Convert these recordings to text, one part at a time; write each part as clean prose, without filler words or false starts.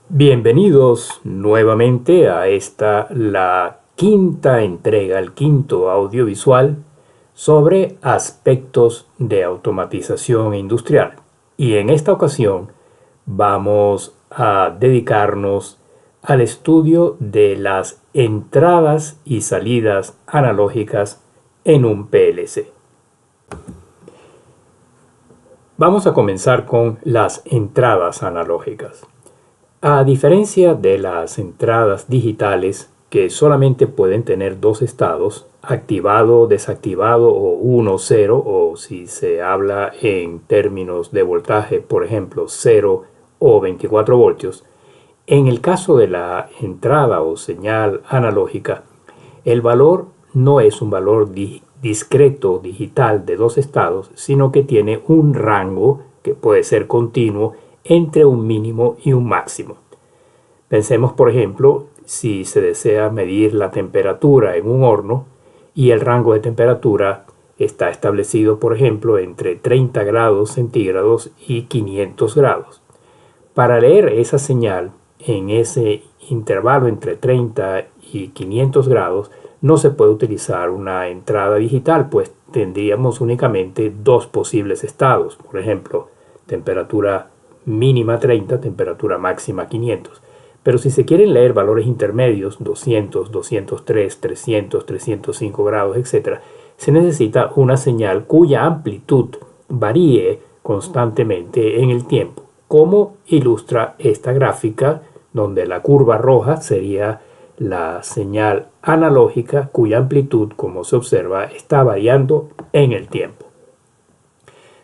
Bienvenidos nuevamente a la quinta entrega, el quinto audiovisual sobre aspectos de automatización industrial. Y en esta ocasión vamos a dedicarnos al estudio de las entradas y salidas analógicas en un PLC. Vamos a comenzar con las entradas analógicas. A diferencia de las entradas digitales, que solamente pueden tener dos estados, activado, desactivado o 1, 0, o si se habla en términos de voltaje, por ejemplo, 0 o 24 voltios, en el caso de la entrada o señal analógica, el valor no es un valor discreto digital de dos estados, sino que tiene un rango que puede ser continuo entre un mínimo y un máximo. Pensemos, por ejemplo, si se desea medir la temperatura en un horno y el rango de temperatura está establecido, por ejemplo, entre 30 grados centígrados y 500 grados. Para leer esa señal en ese intervalo entre 30 y 500 grados, no se puede utilizar una entrada digital, pues tendríamos únicamente dos posibles estados. Por ejemplo, temperatura mínima 30, temperatura máxima 500. Pero si se quieren leer valores intermedios, 200, 203, 300, 305 grados, etc., se necesita una señal cuya amplitud varíe constantemente en el tiempo, como ilustra esta gráfica, donde la curva roja sería la señal analógica cuya amplitud, como se observa, está variando en el tiempo.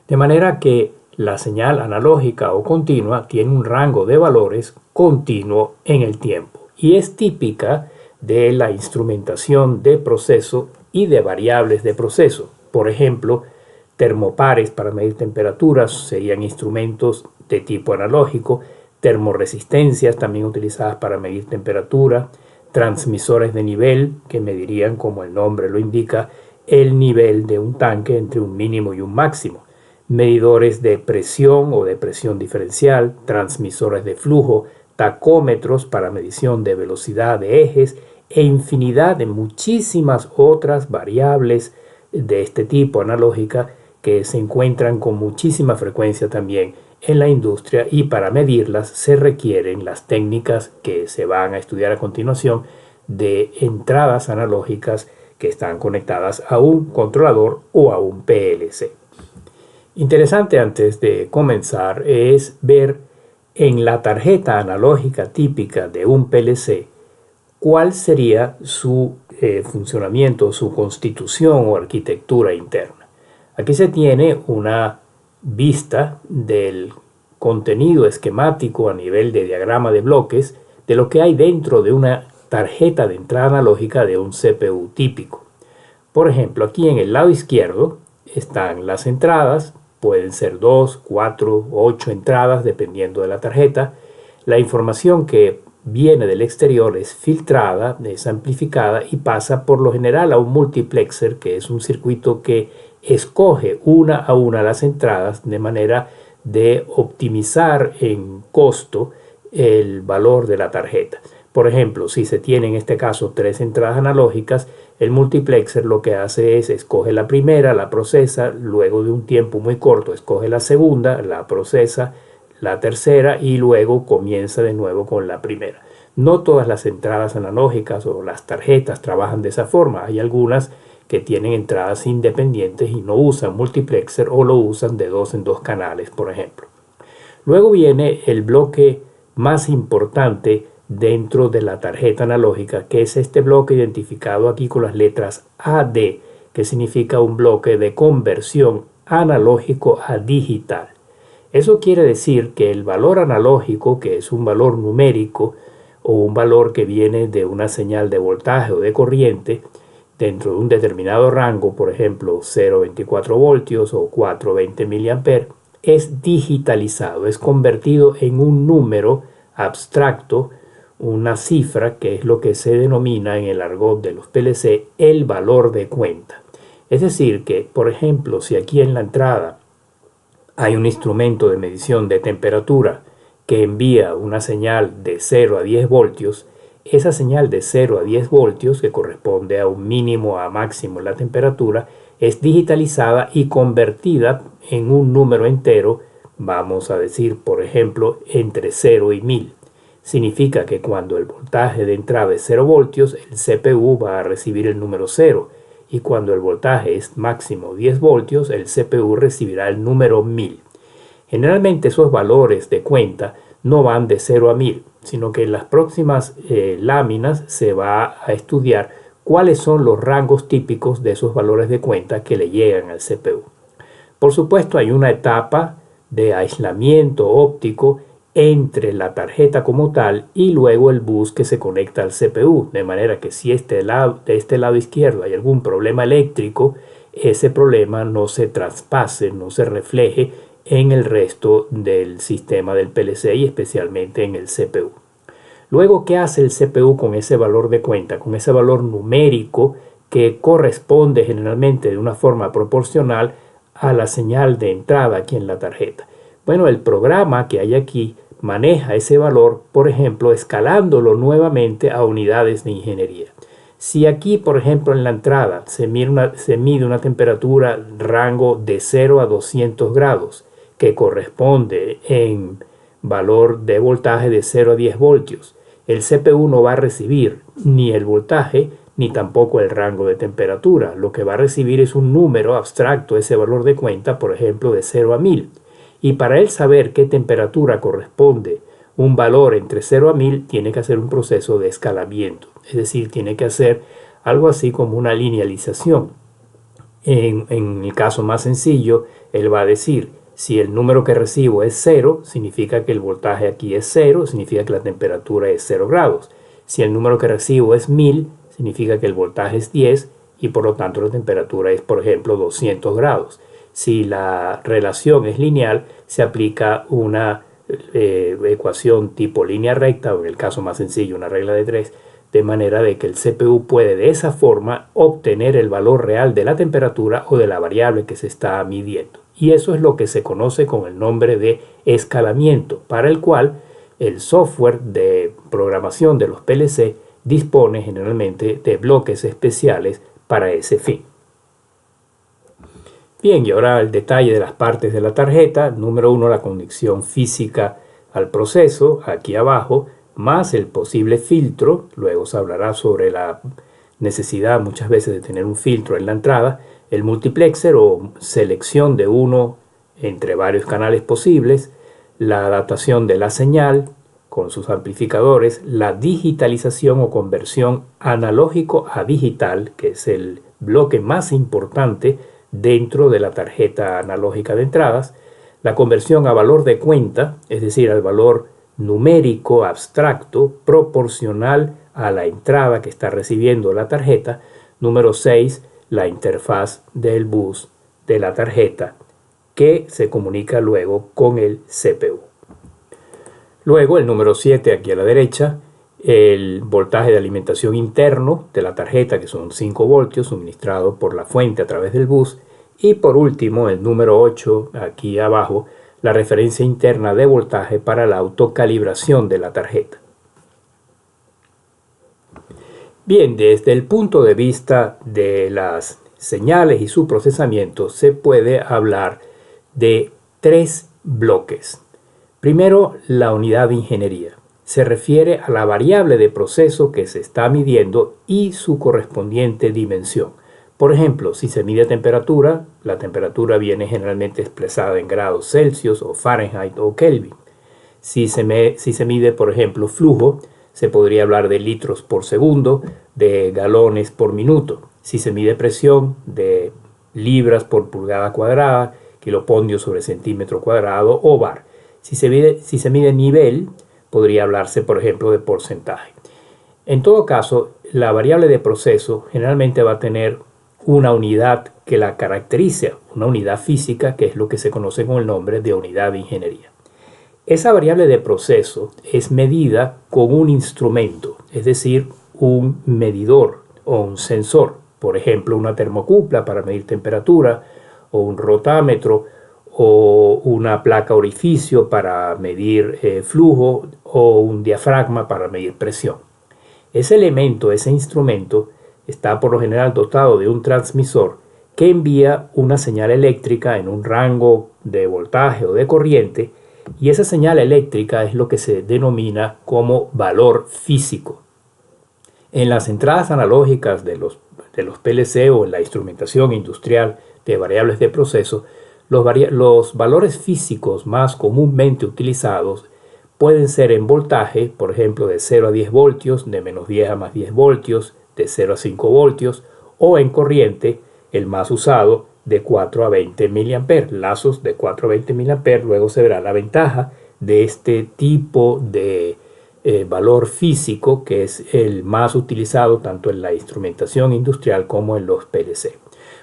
De manera que la señal analógica o continua tiene un rango de valores continuo en el tiempo y es típica de la instrumentación de proceso y de variables de proceso. Por ejemplo, termopares para medir temperaturas serían instrumentos de tipo analógico, termoresistencias también utilizadas para medir temperatura, transmisores de nivel que medirían, como el nombre lo indica, el nivel de un tanque entre un mínimo y un máximo, medidores de presión o de presión diferencial, transmisores de flujo, tacómetros para medición de velocidad de ejes e infinidad de muchísimas otras variables de este tipo analógica que se encuentran con muchísima frecuencia también en la industria, y para medirlas se requieren las técnicas que se van a estudiar a continuación de entradas analógicas que están conectadas a un controlador o a un PLC. Interesante antes de comenzar es ver en la tarjeta analógica típica de un PLC cuál sería su funcionamiento, su constitución o arquitectura interna. Aquí se tiene una vista del contenido esquemático a nivel de diagrama de bloques de lo que hay dentro de una tarjeta de entrada analógica de un CPU típico. Por ejemplo, aquí en el lado izquierdo están las entradas, pueden ser 2, 4, 8 entradas dependiendo de la tarjeta. La información que viene del exterior es filtrada, es amplificada y pasa por lo general a un multiplexer, que es un circuito que escoge una a una las entradas de manera de optimizar en costo el valor de la tarjeta. Por ejemplo, si se tiene en este caso 3 entradas analógicas, el multiplexer lo que hace es escoge la primera, la procesa, luego de un tiempo muy corto escoge la segunda, la procesa, la tercera y luego comienza de nuevo con la primera. No todas las entradas analógicas o las tarjetas trabajan de esa forma. Hay algunas que tienen entradas independientes y no usan multiplexer o lo usan de 2 en 2 canales, por ejemplo. Luego viene el bloque más importante dentro de la tarjeta analógica, que es este bloque identificado aquí con las letras AD, que significa un bloque de conversión analógico a digital. Eso quiere decir que el valor analógico, que es un valor numérico o un valor que viene de una señal de voltaje o de corriente, dentro de un determinado rango, por ejemplo 0,24 voltios o 420 mA, es digitalizado, es convertido en un número abstracto, una cifra, que es lo que se denomina en el argot de los PLC el valor de cuenta. Es decir que, por ejemplo, si aquí en la entrada hay un instrumento de medición de temperatura que envía una señal de 0 a 10 voltios, esa señal de 0 a 10 voltios, que corresponde a un mínimo a máximo en la temperatura, es digitalizada y convertida en un número entero, vamos a decir, por ejemplo, entre 0 y 1000. Significa que cuando el voltaje de entrada es 0 voltios, el CPU va a recibir el número 0, y cuando el voltaje es máximo 10 voltios, el CPU recibirá el número 1000. Generalmente esos valores de cuenta no van de 0 a 1000, sino que en las próximas láminas se va a estudiar cuáles son los rangos típicos de esos valores de cuenta que le llegan al CPU. Por supuesto, hay una etapa de aislamiento óptico entre la tarjeta como tal y luego el bus que se conecta al CPU, de manera que si de este lado izquierdo hay algún problema eléctrico, ese problema no se traspase, no se refleje en el resto del sistema del PLC y especialmente en el CPU. Luego, ¿qué hace el CPU con ese valor de cuenta, con ese valor numérico que corresponde generalmente de una forma proporcional a la señal de entrada aquí en la tarjeta? Bueno, el programa que hay aquí maneja ese valor, por ejemplo, escalándolo nuevamente a unidades de ingeniería. Si aquí, por ejemplo, en la entrada se mide una temperatura rango de 0 a 200 grados, que corresponde en valor de voltaje de 0 a 10 voltios, el CPU no va a recibir ni el voltaje ni tampoco el rango de temperatura. Lo que va a recibir es un número abstracto, ese valor de cuenta, por ejemplo, de 0 a 1000. Y para él saber qué temperatura corresponde un valor entre 0 a 1000, tiene que hacer un proceso de escalamiento. Es decir, tiene que hacer algo así como una linealización. En el caso más sencillo, él va a decir, si el número que recibo es 0, significa que el voltaje aquí es 0, significa que la temperatura es 0 grados. Si el número que recibo es 1000, significa que el voltaje es 10 y por lo tanto la temperatura es, por ejemplo, 200 grados. Si la relación es lineal, se aplica una ecuación tipo línea recta, o en el caso más sencillo, una regla de 3, de manera de que el CPU puede de esa forma obtener el valor real de la temperatura o de la variable que se está midiendo. Y eso es lo que se conoce con el nombre de escalamiento, para el cual el software de programación de los PLC dispone generalmente de bloques especiales para ese fin. Bien, y ahora el detalle de las partes de la tarjeta. Número 1, la conexión física al proceso, aquí abajo, más el posible filtro. Luego se hablará sobre la necesidad muchas veces de tener un filtro en la entrada. El multiplexer o selección de uno entre varios canales posibles. La adaptación de la señal con sus amplificadores. La digitalización o conversión analógico a digital, que es el bloque más importante dentro de la tarjeta analógica de entradas, la conversión a valor de cuenta, es decir, al valor numérico abstracto proporcional a la entrada que está recibiendo la tarjeta. Número 6, la interfaz del bus de la tarjeta que se comunica luego con el CPU. Luego el número 7 aquí a la derecha, el voltaje de alimentación interno de la tarjeta, que son 5 voltios suministrado por la fuente a través del bus. Y por último, el número 8 aquí abajo, la referencia interna de voltaje para la autocalibración de la tarjeta. Bien, desde el punto de vista de las señales y su procesamiento, se puede hablar de 3 bloques. Primero, la unidad de ingeniería. Se refiere a la variable de proceso que se está midiendo y su correspondiente dimensión. Por ejemplo, si se mide temperatura, la temperatura viene generalmente expresada en grados Celsius o Fahrenheit o Kelvin. Si se mide, por ejemplo, flujo, se podría hablar de litros por segundo, de galones por minuto. Si se mide presión, de libras por pulgada cuadrada, kilopondio sobre centímetro cuadrado o bar. Si se mide nivel, podría hablarse, por ejemplo, de porcentaje. En todo caso, la variable de proceso generalmente va a tener una unidad que la caracteriza, una unidad física, que es lo que se conoce con el nombre de unidad de ingeniería. Esa variable de proceso es medida con un instrumento, es decir, un medidor o un sensor. Por ejemplo, una termocupla para medir temperatura, o un rotámetro, o una placa orificio para medir flujo o un diafragma para medir presión. Ese elemento, ese instrumento, está por lo general dotado de un transmisor que envía una señal eléctrica en un rango de voltaje o de corriente, y esa señal eléctrica es lo que se denomina como valor físico. En las entradas analógicas de los PLC o en la instrumentación industrial de variables de proceso, los valores físicos más comúnmente utilizados pueden ser en voltaje, por ejemplo, de 0 a 10 voltios, de menos 10 a más 10 voltios, de 0 a 5 voltios, o en corriente, el más usado, de 4 a 20 mA, lazos de 4 a 20 mA. Luego se verá la ventaja de este tipo de valor físico, que es el más utilizado tanto en la instrumentación industrial como en los PLC.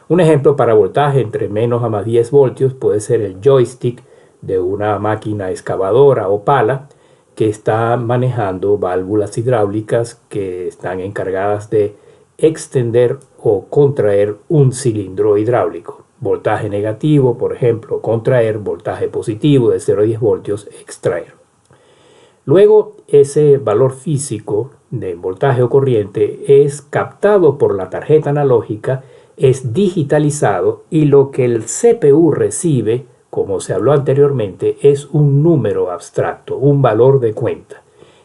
Un ejemplo para voltaje entre menos a más 10 voltios puede ser el joystick de una máquina excavadora o pala que está manejando válvulas hidráulicas que están encargadas de extender o contraer un cilindro hidráulico. Voltaje negativo, por ejemplo, contraer; voltaje positivo de 0 a 10 voltios, extraer. Luego, ese valor físico de voltaje o corriente es captado por la tarjeta analógica, es digitalizado, y lo que el CPU recibe, como se habló anteriormente, es un número abstracto, un valor de cuenta.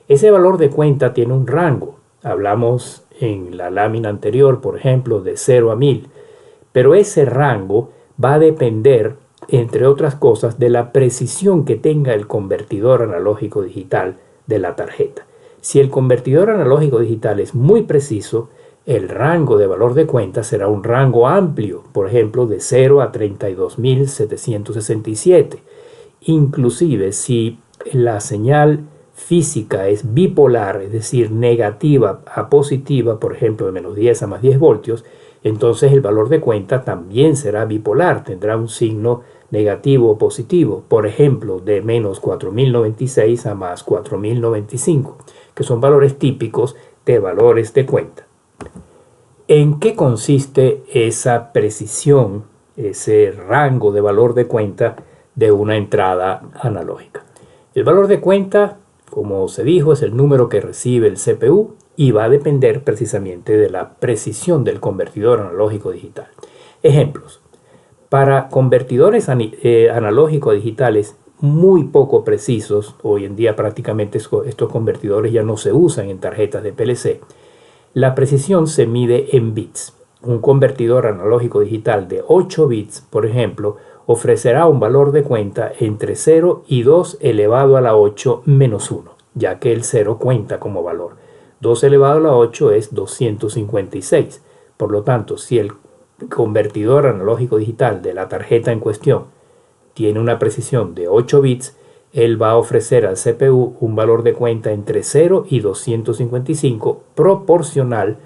Ese valor de cuenta tiene un rango. Hablamos en la lámina anterior, por ejemplo, de 0 a 1000. Pero ese rango va a depender, entre otras cosas, de la precisión que tenga el convertidor analógico digital de la tarjeta. Si el convertidor analógico digital es muy preciso, el rango de valor de cuenta será un rango amplio, por ejemplo, de 0 a 32.767. Inclusive, si la señal física es bipolar, es decir, negativa a positiva, por ejemplo, de menos 10 a más 10 voltios, entonces el valor de cuenta también será bipolar, tendrá un signo negativo o positivo, por ejemplo, de menos 4096 a más 4095, que son valores típicos de valores de cuenta. ¿En qué consiste esa precisión, ese rango de valor de cuenta de una entrada analógica? El valor de cuenta, como se dijo, es el número que recibe el CPU y va a depender precisamente de la precisión del convertidor analógico digital. Ejemplos. Para convertidores analógico digitales muy poco precisos, hoy en día prácticamente estos convertidores ya no se usan en tarjetas de PLC, la precisión se mide en bits. Un convertidor analógico digital de 8 bits, por ejemplo, ofrecerá un valor de cuenta entre 0 y 2 elevado a la 8 menos 1, ya que el 0 cuenta como valor. 2 elevado a la 8 es 256. Por lo tanto, si el convertidor analógico digital de la tarjeta en cuestión tiene una precisión de 8 bits, él va a ofrecer al CPU un valor de cuenta entre 0 y 255 proporcional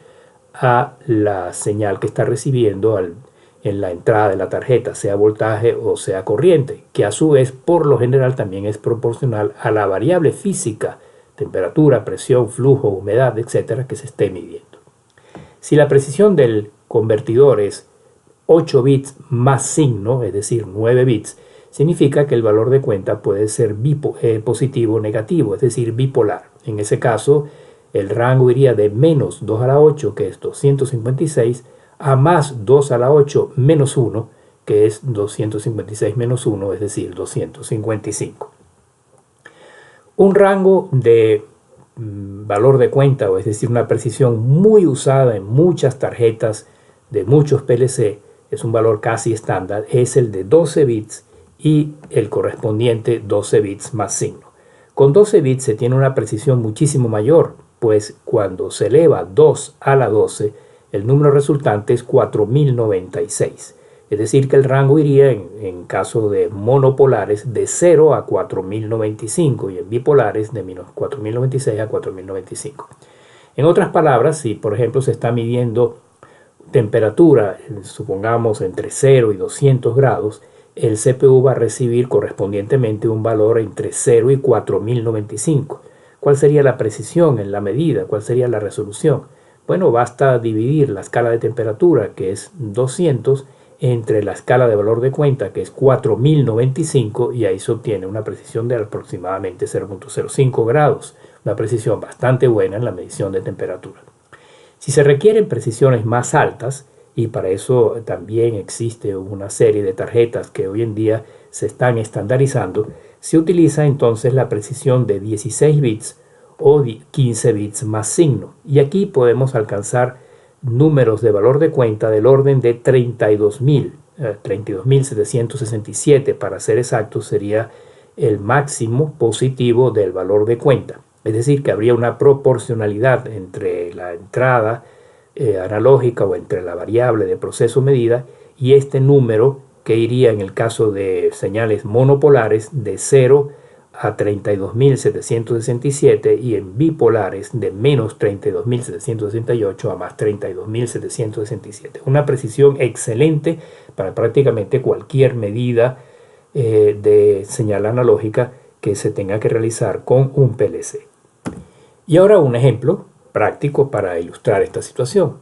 a la señal que está recibiendo en la entrada de la tarjeta, sea voltaje o sea corriente, que a su vez por lo general también es proporcional a la variable física, temperatura, presión, flujo, humedad, etcétera, que se esté midiendo. Si la precisión del convertidor es 8 bits más signo, es decir, 9 bits, significa que el valor de cuenta puede ser positivo o negativo, es decir, bipolar. En ese caso, el rango iría de menos 2 a la 8, que es 256, a más 2 a la 8 menos 1, que es 256 menos 1, es decir, 255. Un rango de valor de cuenta, o es decir, una precisión muy usada en muchas tarjetas de muchos PLC, es un valor casi estándar, es el de 12 bits y el correspondiente 12 bits más signo. Con 12 bits se tiene una precisión muchísimo mayor, pues cuando se eleva 2 a la 12, el número resultante es 4096. Es decir, que el rango iría, en caso de monopolares, de 0 a 4095 y en bipolares de menos 4096 a 4095. En otras palabras, si por ejemplo se está midiendo temperatura, supongamos entre 0 y 200 grados, el CPU va a recibir correspondientemente un valor entre 0 y 4095. ¿Cuál sería la precisión en la medida? ¿Cuál sería la resolución? Bueno, basta dividir la escala de temperatura, que es 200, entre la escala de valor de cuenta, que es 4095, y ahí se obtiene una precisión de aproximadamente 0.05 grados, una precisión bastante buena en la medición de temperatura. Si se requieren precisiones más altas, y para eso también existe una serie de tarjetas que hoy en día se están estandarizando, se utiliza entonces la precisión de 16 bits o 15 bits más signo, y aquí podemos alcanzar números de valor de cuenta del orden de 32.767 para ser exactos, sería el máximo positivo del valor de cuenta. Es decir, que habría una proporcionalidad entre la entrada analógica o entre la variable de proceso medida y este número que iría en el caso de señales monopolares de 0 a 32.767 y en bipolares de menos 32.768 a más 32.767. Una precisión excelente para prácticamente cualquier medida de señal analógica que se tenga que realizar con un PLC. Y ahora un ejemplo práctico para ilustrar esta situación.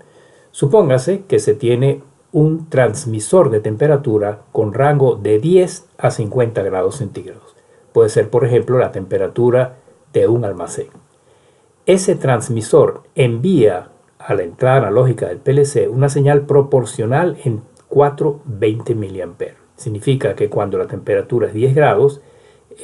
Supóngase que se tiene un transmisor de temperatura con rango de 10 a 50 grados centígrados. Puede ser, por ejemplo, la temperatura de un almacén. Ese transmisor envía a la entrada analógica del PLC una señal proporcional en 420 mA. Significa que cuando la temperatura es 10 grados,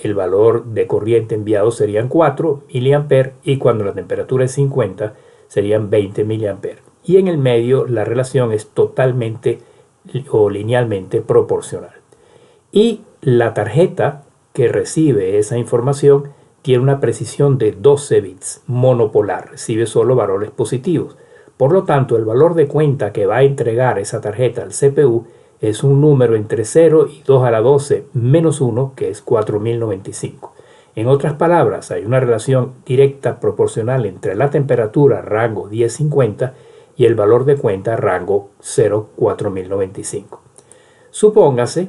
el valor de corriente enviado serían 4 mA y cuando la temperatura es 50 serían 20 mA. Y en el medio la relación es totalmente o linealmente proporcional. Y la tarjeta que recibe esa información tiene una precisión de 12 bits, monopolar, recibe solo valores positivos. Por lo tanto, el valor de cuenta que va a entregar esa tarjeta al CPU es un número entre 0 y 2 a la 12 menos 1, que es 4095. En otras palabras, hay una relación directa proporcional entre la temperatura rango 1050 y el valor de cuenta rango 04095. Supóngase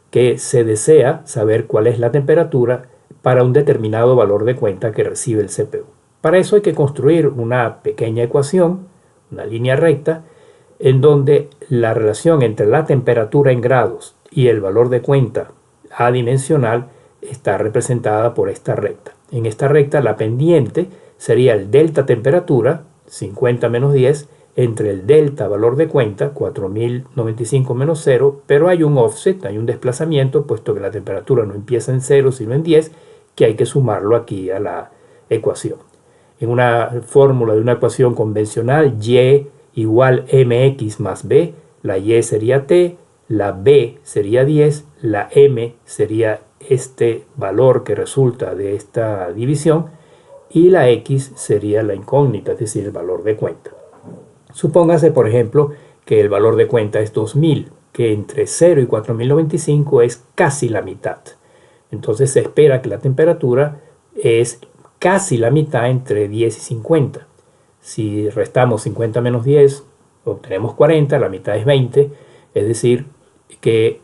que se desea saber cuál es la temperatura para un determinado valor de cuenta que recibe el CPU. Para eso hay que construir una pequeña ecuación, una línea recta, en donde la relación entre la temperatura en grados y el valor de cuenta adimensional está representada por esta recta. En esta recta la pendiente sería el delta temperatura, 50 menos 10, entre el delta valor de cuenta, 4095 menos 0, pero hay un offset, hay un desplazamiento, puesto que la temperatura no empieza en 0, sino en 10, que hay que sumarlo aquí a la ecuación. En una fórmula de una ecuación convencional, y igual mx más b, la y sería t, la b sería 10, la m sería este valor que resulta de esta división, y la x sería la incógnita, es decir, el valor de cuenta. Supóngase, por ejemplo, que el valor de cuenta es 2000, que entre 0 y 4095 es casi la mitad. Entonces se espera que la temperatura es casi la mitad entre 10 y 50. Si restamos 50 menos 10, obtenemos 40, la mitad es 20, es decir, que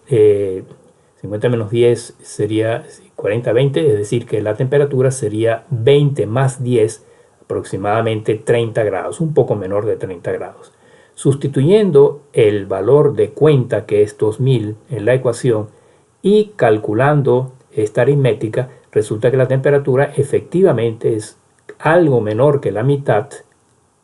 50 menos 10 sería 40, 20, es decir, que la temperatura sería 20 más 10, aproximadamente 30 grados, un poco menor de 30 grados. Sustituyendo el valor de cuenta, que es 2000, en la ecuación y calculando esta aritmética, resulta que la temperatura efectivamente es algo menor que la mitad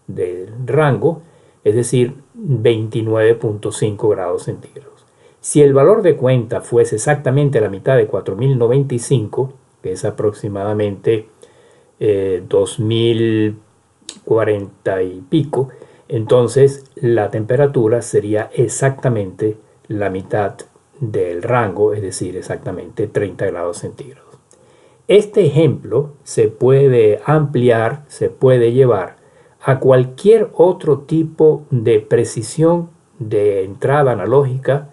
del rango, es decir, 29.5 grados centígrados. Si el valor de cuenta fuese exactamente la mitad de 4095, que es aproximadamente 2040 y pico, entonces la temperatura sería exactamente la mitad del rango, es decir, exactamente 30 grados centígrados. Este ejemplo se puede ampliar, se puede llevar a cualquier otro tipo de precisión de entrada analógica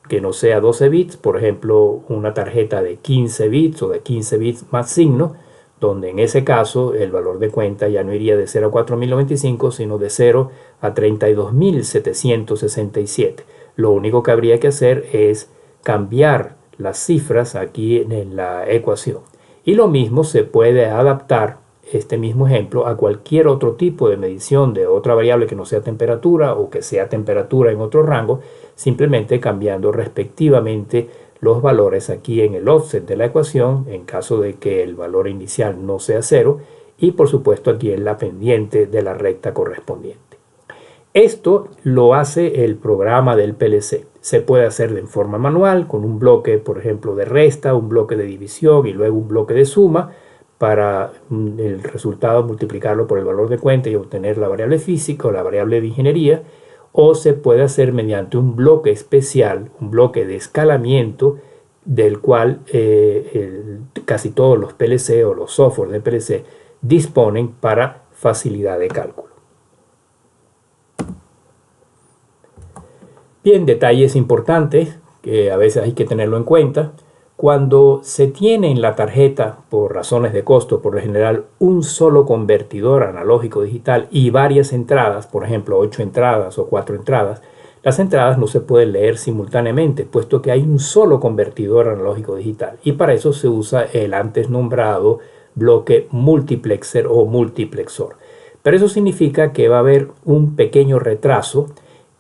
que no sea 12 bits, por ejemplo, una tarjeta de 15 bits o de 15 bits más signo, donde en ese caso el valor de cuenta ya no iría de 0 a 4095, sino de 0 a 32.767. Lo único que habría que hacer es cambiar las cifras aquí en la ecuación. Y lo mismo se puede adaptar este mismo ejemplo a cualquier otro tipo de medición de otra variable que no sea temperatura o que sea temperatura en otro rango, simplemente cambiando respectivamente los valores aquí en el offset de la ecuación en caso de que el valor inicial no sea 0 y por supuesto aquí en la pendiente de la recta correspondiente. Esto lo hace el programa del PLC. Se puede hacer de forma manual con un bloque, por ejemplo, de resta, un bloque de división y luego un bloque de suma para el resultado multiplicarlo por el valor de cuenta y obtener la variable física o la variable de ingeniería, o se puede hacer mediante un bloque especial, un bloque de escalamiento del cual casi todos los PLC o los software de PLC disponen para facilidad de cálculo. Bien, detalles importantes que a veces hay que tenerlo en cuenta. Cuando se tiene en la tarjeta, por razones de costo, por lo general, un solo convertidor analógico digital y varias entradas, por ejemplo, 8 entradas o 4 entradas, las entradas no se pueden leer simultáneamente, puesto que hay un solo convertidor analógico digital. Y para eso se usa el antes nombrado bloque multiplexer o multiplexor. Pero eso significa que va a haber un pequeño retraso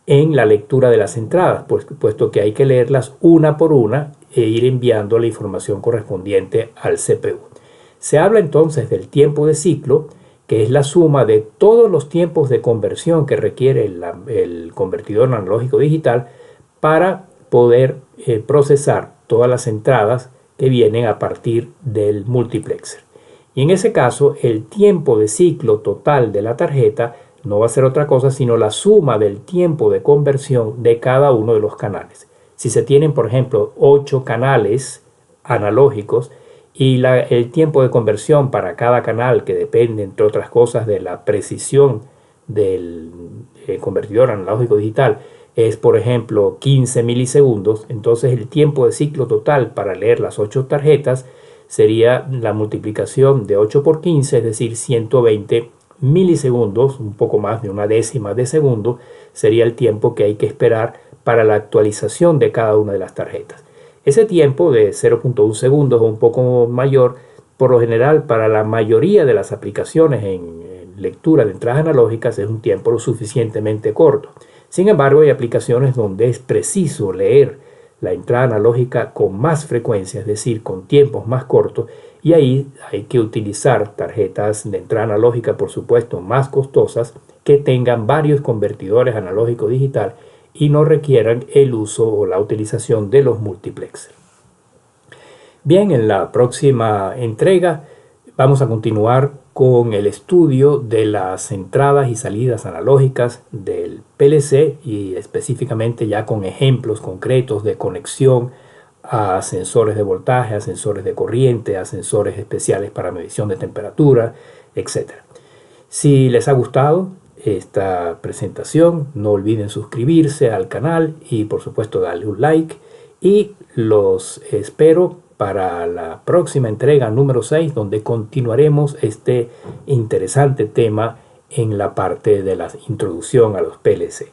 en la lectura de las entradas, puesto que hay que leerlas una por una e ir enviando la información correspondiente al CPU. Se habla entonces del tiempo de ciclo, que es la suma de todos los tiempos de conversión que requiere el convertidor analógico digital para poder procesar todas las entradas que vienen a partir del multiplexer. Y en ese caso, el tiempo de ciclo total de la tarjeta no va a ser otra cosa sino la suma del tiempo de conversión de cada uno de los canales. Si se tienen, por ejemplo, 8 canales analógicos y el tiempo de conversión para cada canal, que depende, entre otras cosas, de la precisión del convertidor analógico digital, es, por ejemplo, 15 milisegundos, entonces el tiempo de ciclo total para leer las 8 tarjetas sería la multiplicación de 8 por 15, es decir, 120 milisegundos, un poco más de una décima de segundo, sería el tiempo que hay que esperar para la actualización de cada una de las tarjetas. Ese tiempo de 0.1 segundos o un poco mayor, por lo general para la mayoría de las aplicaciones en lectura de entradas analógicas es un tiempo lo suficientemente corto. Sin embargo, hay aplicaciones donde es preciso leer la entrada analógica con más frecuencia, es decir, con tiempos más cortos, y ahí hay que utilizar tarjetas de entrada analógica, por supuesto, más costosas, que tengan varios convertidores analógico digital y no requieran el uso o la utilización de los multiplexers. Bien, en la próxima entrega vamos a continuar con el estudio de las entradas y salidas analógicas del PLC y específicamente ya con ejemplos concretos de conexión a sensores de voltaje, a sensores de corriente, a sensores especiales para medición de temperatura, etc. Si les ha gustado esta presentación, no olviden suscribirse al canal y por supuesto darle un like, y los espero para la próxima entrega número 6, donde continuaremos este interesante tema en la parte de la introducción a los PLC.